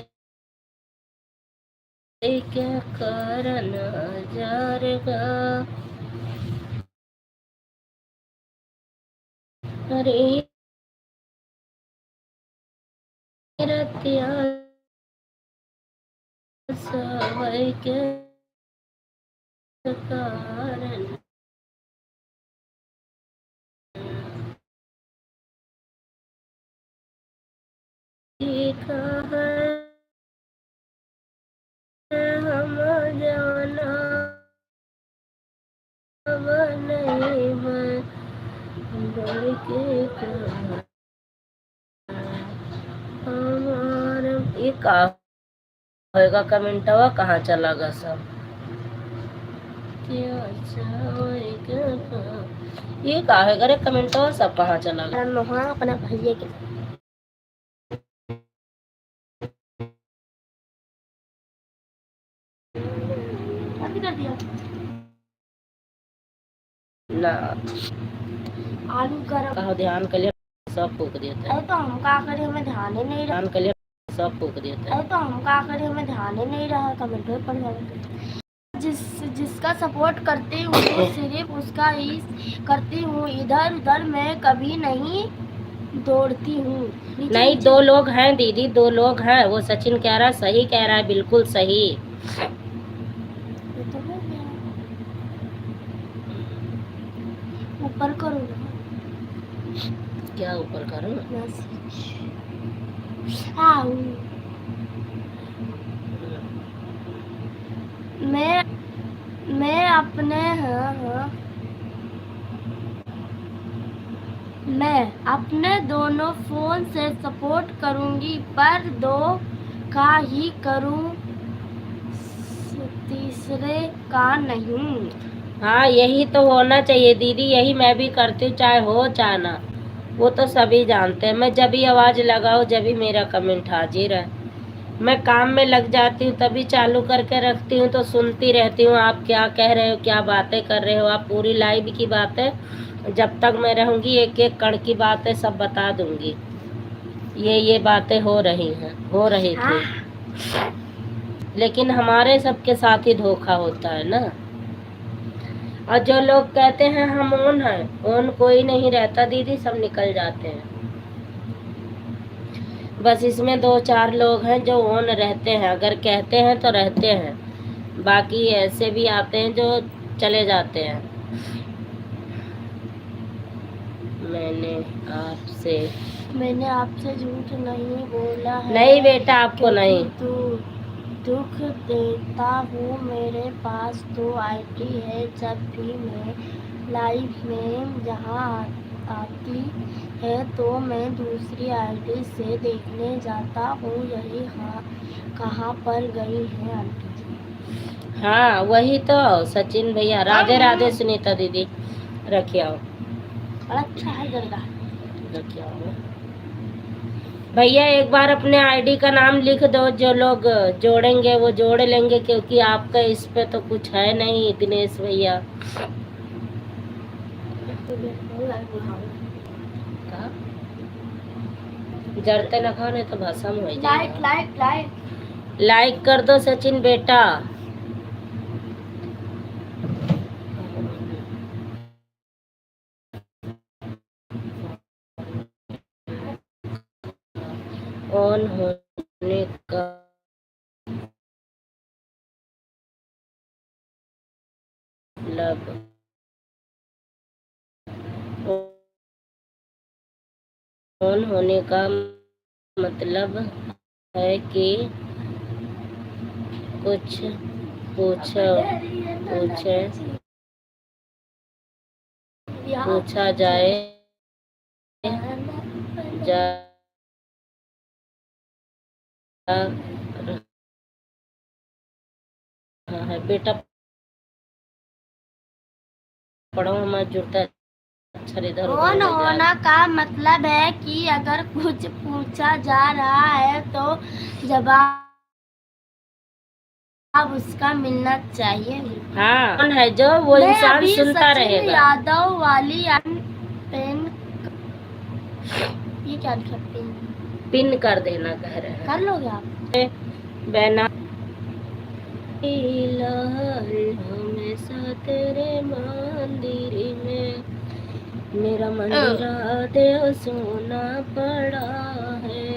[SPEAKER 2] क्या करन जारगा। हरे रतिया सोवे क्या करन। कहा हम जाना नहीं बढ़ के कहा हमारा। ये कहा होएगा कमेंटवा कहाँ चला गया सब। ये कहा है करे कमेंटवा सब कहाँ चला गया।
[SPEAKER 1] अपना भैया के कर दिया
[SPEAKER 2] ना
[SPEAKER 1] आलू गरम
[SPEAKER 2] कहो ध्यान के लिए सब फूक देता है।
[SPEAKER 1] तो हम का करे, हमें ध्यान ही नहीं रहा।
[SPEAKER 2] ध्यान के लिए सब फूक देता है।
[SPEAKER 1] तो हम का करे, हमें ध्यान ही नहीं रहा। कमेंट में पड़ जाता। जिसका सपोर्ट करती हूँ सिर्फ उसका ही करती हूँ। इधर उधर मैं कभी नहीं दौड़ती हूँ।
[SPEAKER 2] नहीं 2 लोग हैं दीदी, 2 लोग हैं। वो सचिन कह रहा है, सही कह रहा है, बिल्कुल सही।
[SPEAKER 1] तो हो गया, ऊपर करो ना।
[SPEAKER 2] क्या ऊपर करूँ?
[SPEAKER 1] मैं अपने मैं अपने दोनों फोन से सपोर्ट करूंगी, पर 2 का ही करूं, तीसरे का नहीं।
[SPEAKER 2] हाँ यही तो होना चाहिए दीदी, यही मैं भी करती हूँ, चाहे हो चाहे ना। वो तो सभी जानते हैं। मैं जब भी आवाज लगाऊं जब भी मेरा कमेंट हाजिर है। मैं काम में लग जाती हूँ तभी चालू करके रखती हूँ, तो सुनती रहती हूँ आप क्या कह रहे हो, क्या बातें कर रहे हो आप। पूरी लाइव की बातें जब तक मैं रहूंगी एक एक कण की बातें सब बता दूंगी। ये बातें हो रही थी। लेकिन हमारे सबके साथ ही धोखा होता है ना। और जो लोग कहते हैं हम ऑन हैं, ऑन कोई नहीं रहता दीदी, सब निकल जाते हैं। बस इसमें 2-4 लोग हैं जो ऑन रहते हैं, अगर कहते हैं तो रहते हैं। बाकी ऐसे भी आते हैं जो चले जाते हैं। मैंने आपसे झूठ नहीं बोला है। नहीं बेटा आपको नहीं।
[SPEAKER 1] दुख देता हूँ। मेरे पास 2 आईडी है। जब भी मैं लाइव में जहाँ आती है तो मैं दूसरी आईडी से देखने जाता हूँ। यही कहाँ पर गई है आंटी जी?
[SPEAKER 2] हाँ वही तो सचिन भैया। राधे राधे सुनीता दीदी। रखिए आओ।
[SPEAKER 1] अच्छा है गंगा।
[SPEAKER 2] रखिए आओ भैया। एक बार अपने आईडी का नाम लिख दो, जो लोग जोड़ेंगे वो जोड़ लेंगे, क्योंकि आपका इस पे तो कुछ है नहीं दिनेश भैया। जरते न खाओ नहीं तो भस्म हो जाएगा। लाइक कर दो सचिन बेटा। ऑन होने का मतलब ऑन होने का मतलब है कि कुछ पूछा जाए जा रहा है। बेटा पढ़ो मत जुड़ता अक्षर इधर उधर
[SPEAKER 1] ऑन
[SPEAKER 2] हो जाए।
[SPEAKER 1] होना का मतलब है कि अगर कुछ पूछा जा रहा है तो जवाब उसका मिलना चाहिए।
[SPEAKER 2] हाँ कौन है जो वो
[SPEAKER 1] मैं
[SPEAKER 2] इंसान
[SPEAKER 1] अभी
[SPEAKER 2] सुनता
[SPEAKER 1] सचिन
[SPEAKER 2] रहेगा।
[SPEAKER 1] यादव वाली पेन ये क्या लिखा पेन
[SPEAKER 2] पिन कर देना कह रहे हैं।
[SPEAKER 1] कर लोगे आप?
[SPEAKER 2] बहना लाल हमेशा तेरे मंदिर में, मेरा मंदिर देव सोना पड़ा है,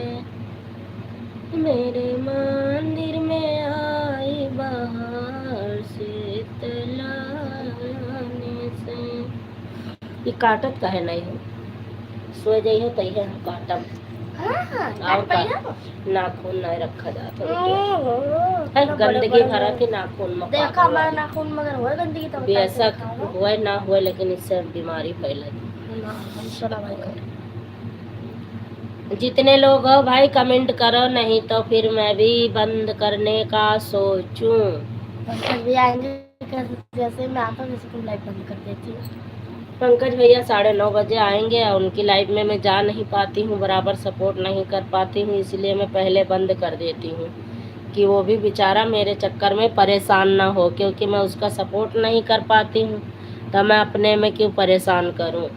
[SPEAKER 2] मेरे मंदिर में आई बाहर से तलाने से। ये काटत का है नहीं हो सो जाइए तही है हम काटम और का नाखून नहीं रखा जाता है गंदगी भरा के नाखून में
[SPEAKER 1] देखा हमारा नाखून मगर हुआ गंदगी तो
[SPEAKER 2] बेशक हुए ना हुए लेकिन इससे बीमारी फैले। जितने लोग हो भाई कमेंट करो नहीं तो फिर मैं भी बंद करने का सोचूं।
[SPEAKER 1] भी आएंगे जैसे मैं आता हूँ जैसे तुम लाइव बंद कर देती हूँ।
[SPEAKER 2] पंकज भैया 9:30 बजे आएंगे और उनकी लाइव में मैं जा नहीं पाती हूँ, बराबर सपोर्ट नहीं कर पाती हूँ, इसलिए मैं पहले बंद कर देती हूँ कि वो भी बेचारा मेरे चक्कर में परेशान ना हो, क्योंकि मैं उसका सपोर्ट नहीं कर पाती हूँ तो मैं अपने में क्यों परेशान करूँ।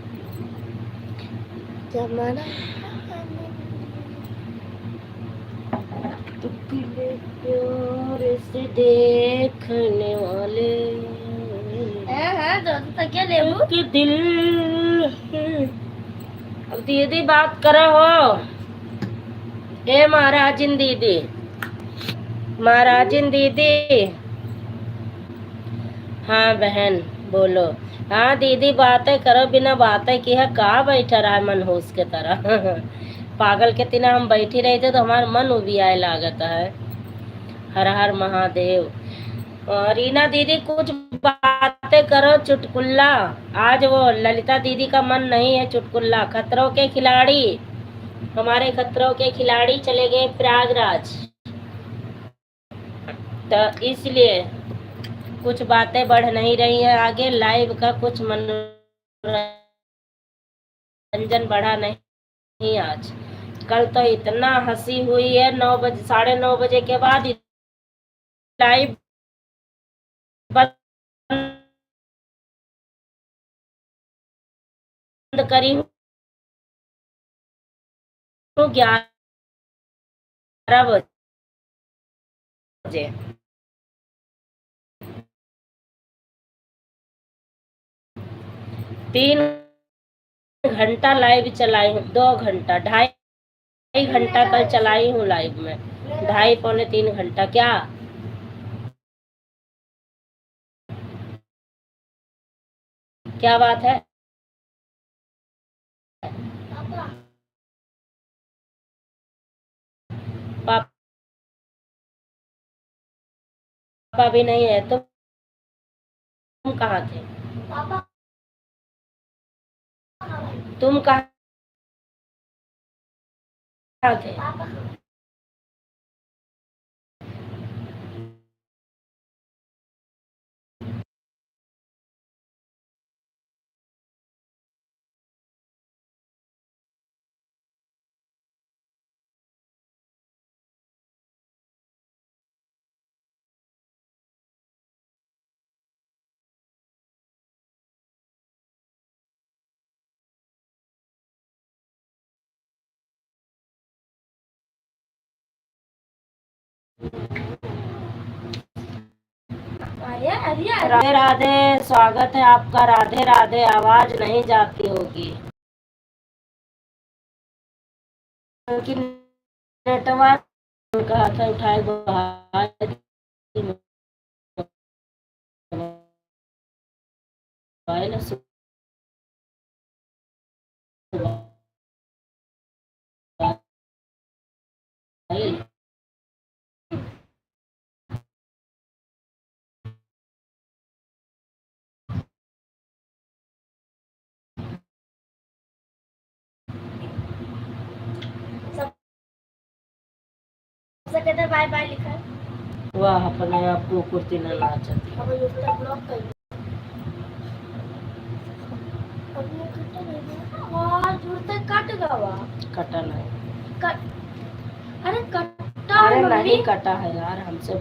[SPEAKER 2] प्यार से देखने वाले के दिल। अब दीदी बात करो हो। ए महाराजिन दीदी, महाराजिन दीदी। हाँ बहन बोलो। हाँ दीदी बातें करो, बिना बातें किए कहाँ बैठा रहा है मनहूस के तरह पागल के तीना हम बैठी रहे थे तो हमारा मन उबियाए लागत है। हर हर महादेव। रीना दीदी कुछ बातें करो चुटकुल्ला। आज वो ललिता दीदी का मन नहीं है चुटकुल्ला। खतरों के खिलाड़ी, हमारे खतरों के खिलाड़ी चले गए प्रयागराज तो इसलिए कुछ बातें बढ़ नहीं रही है आगे। लाइव का कुछ मनोरंजन बढ़ा नहीं आज। कल तो इतना हंसी हुई है 9 बजे 9:30 के बाद लाइव बंद करी हूँ 11 बजे। 3 घंटा लाइव चलाई हूँ, 2 घंटा 2.5 घंटा कल चलाई हूँ लाइव में, 2.5 पौने 3 घंटा। क्या बात है? पापा भी नहीं है तो तुम कहाँ थे? तुम कहाँ थे? राधे राधे, स्वागत है आपका। राधे राधे। आवाज नहीं जाती होगी क्योंकि नेटवर्क कहा था उठाए मोबाइल
[SPEAKER 1] असं कहते बाय बाय लिखा है
[SPEAKER 2] वाह अपने आप को कुर्ती ना नाचती
[SPEAKER 1] अब ये उसका ब्लॉक कर अब ये कट गया वाह जुड़ते कट गया
[SPEAKER 2] कटा नहीं
[SPEAKER 1] कट अरे कट्टा
[SPEAKER 2] अरे
[SPEAKER 1] मम्मी
[SPEAKER 2] नहीं कटा है यार हमसे